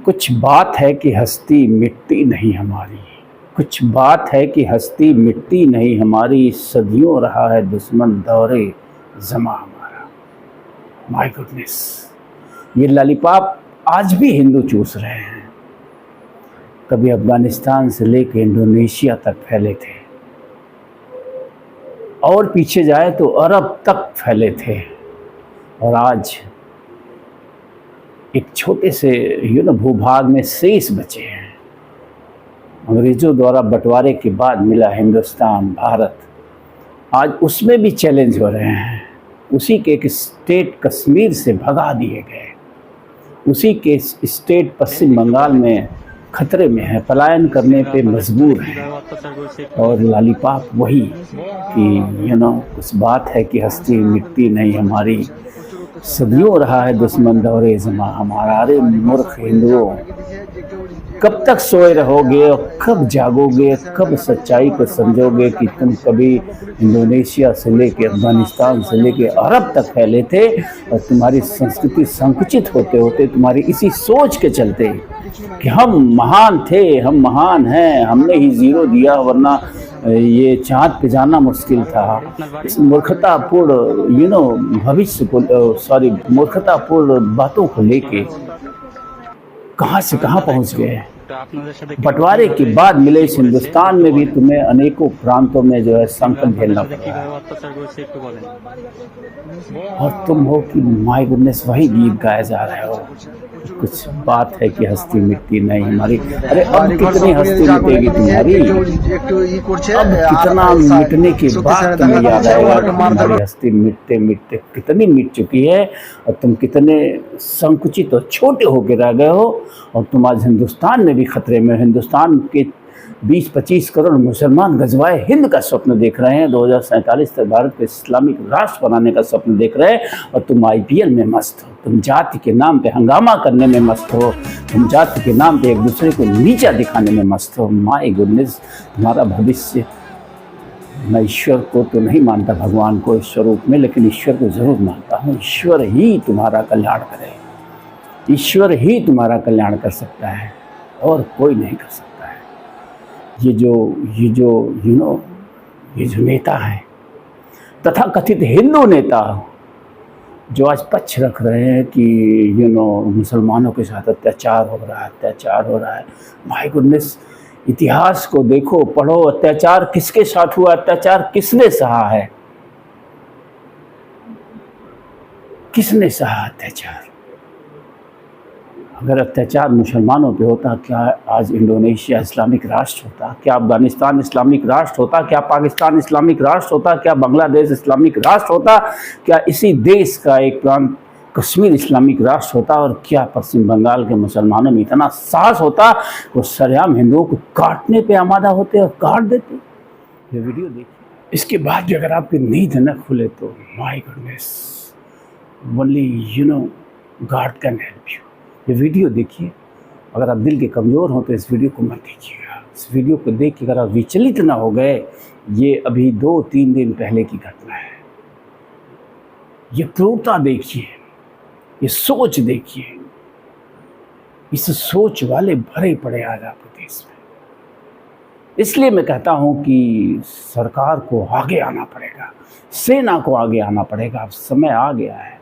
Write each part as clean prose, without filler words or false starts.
कुछ बात है कि हस्ती मिटती नहीं हमारी, कुछ बात है कि हस्ती मिटती नहीं हमारी, सदियों रहा है दुश्मन दौरे ज़मां हमारा। माय गुडनेस, ये लॉलीपॉप आज भी हिंदू चूस रहे हैं। कभी अफगानिस्तान से लेकर इंडोनेशिया तक फैले थे, और पीछे जाए तो अरब तक फैले थे, और आज एक छोटे से भूभाग में शेष बचे हैं। अंग्रेज़ों द्वारा बंटवारे के बाद मिला हिंदुस्तान, भारत, आज उसमें भी चैलेंज हो रहे हैं। उसी के एक स्टेट कश्मीर से भगा दिए गए, उसी के स्टेट पश्चिम बंगाल में खतरे में है, पलायन करने पे मजबूर हैं। और लॉलीपॉप वही कि कुछ बात है कि हस्ती मिटती नहीं हमारी, सदियों रहा है दुश्मन दौरे ज़मां हमारा। अरे मूर्ख हिंदुओं, कब तक सोए रहोगे और कब जागोगे, कब सच्चाई को समझोगे कि तुम कभी इंडोनेशिया से लेके अफगानिस्तान से लेके अरब तक फैले थे, और तुम्हारी संस्कृति संकुचित होते होते तुम्हारी इसी सोच के चलते कि हम महान थे, हम महान हैं, हमने ही ज़ीरो दिया वरना ये चाँद पे जाना मुश्किल था। इस मूर्खतापूर्ण भविष्य को मूर्खतापूर्ण बातों को लेके कहाँ से कहाँ पहुँच गए। बंटवारे के बाद मिले इस हिंदुस्तान में भी तुम्हें अनेकों प्रांतों में जो है संकट झेलना पड़ा है, और तुम हो कि माय गुडनेस वही गीत गाया जा रहा हो, कुछ बात है कि हस्ती मिटती नहीं हमारी। अरे अब कितनी हस्ती मिटेगी तुम्हारी, अब कितना मिटने के बाद तुम्हें याद आएगा तुम्हारी हस्ती मिटते मिटते कितनी मिट चुकी है, और तुम कितने संकुचित और छोटे होकर रह गए हो। और तुम आज हिंदुस्तान में भी खतरे में, हिंदुस्तान के 20-25 करोड़ मुसलमान गजवाए हिंद का स्वप्न देख रहे हैं, 2047 तक भारत को इस्लामिक राष्ट्र बनाने का स्वप्न देख रहे हैं, और तुम IPL में मस्त हो, तुम जाति के नाम पे हंगामा करने में मस्त हो, तुम जाति के नाम पे एक दूसरे को नीचा दिखाने में मस्त हो। माय गुडनेस, तुम्हारा भविष्य, मैं ईश्वर को तो नहीं मानता, भगवान को ईश्वर रूप में, लेकिन ईश्वर को ज़रूर मानता हूँ। ईश्वर ही तुम्हारा कल्याण करे, ईश्वर ही तुम्हारा कल्याण कर सकता है, और कोई नहीं कर सकता है। ये जो नेता है, तथा कथित हिंदू नेता, जो आज पक्ष रख रहे हैं कि मुसलमानों के साथ अत्याचार हो रहा है। माय गुडनेस, इतिहास को देखो, पढ़ो, अत्याचार किसके साथ हुआ, अत्याचार किसने सहा है, किसने सहा अत्याचार। अगर अत्याचार मुसलमानों पे होता, क्या आज इंडोनेशिया इस्लामिक राष्ट्र होता, क्या अफगानिस्तान इस्लामिक राष्ट्र होता, क्या पाकिस्तान इस्लामिक राष्ट्र होता, क्या बांग्लादेश इस्लामिक राष्ट्र होता, क्या इसी देश का एक प्रांत कश्मीर इस्लामिक राष्ट्र होता, और क्या पश्चिम बंगाल के मुसलमानों में इतना साहस होता, वो सरेआम हिंदुओं को काटने पे आमादा होते और काट देते। ये वीडियो देखिए, इसके बाद भी अगर आपकी नींद न खुले तो my goodness, only God can help you. ये वीडियो देखिए, अगर आप दिल के कमज़ोर हो तो इस वीडियो को मत देखिएगा। इस वीडियो को देख के अगर आप विचलित ना हो गए, ये अभी 2-3 दिन पहले की घटना है। ये क्रूरता देखिए, ये सोच देखिए, इस सोच वाले भरे पड़े आज आपके देश में। इसलिए मैं कहता हूँ कि सरकार को आगे आना पड़ेगा, सेना को आगे आना पड़ेगा। अब समय आ गया है,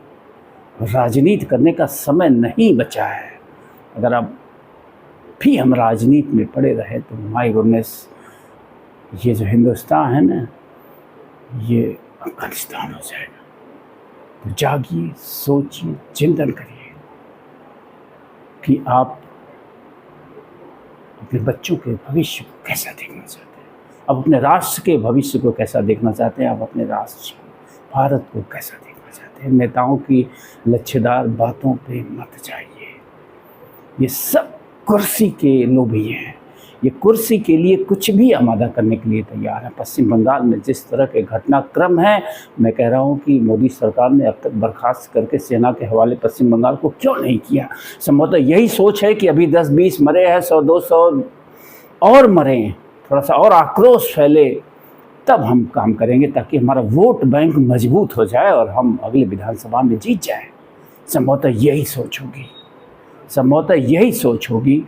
राजनीति करने का समय नहीं बचा है। अगर अब भी हम राजनीति में पड़े रहे तो माय गुडनेस, ये जो हिंदुस्तान है ना, ये अफगानिस्तान हो जाएगा। तो जागिए, सोचिए, चिंतन करिए कि आप अपने बच्चों के भविष्य को कैसा देखना चाहते हैं, आप अपने राष्ट्र के भविष्य को कैसा देखना चाहते हैं, आप अपने राष्ट्र को, भारत को कैसा देखना चाहते हैं। नेताओं की लच्छेदार बातों पे मत जाइए, ये सब कुर्सी के लोभी हैं, ये कुर्सी के लिए कुछ भी आमादा करने के लिए तैयार है। पश्चिम बंगाल में जिस तरह के घटनाक्रम हैं, मैं कह रहा हूँ कि मोदी सरकार ने अब तक बर्खास्त करके सेना के हवाले पश्चिम बंगाल को क्यों नहीं किया। संभवतः यही सोच है कि अभी 10-20 मरे हैं, 100-200 और मरें, थोड़ा सा और आक्रोश फैले, तब हम काम करेंगे, ताकि हमारा वोट बैंक मजबूत हो जाए और हम अगले विधानसभा में जीत जाएं। संभवतः यही सोच होगी। संभवतः यही सोच होगी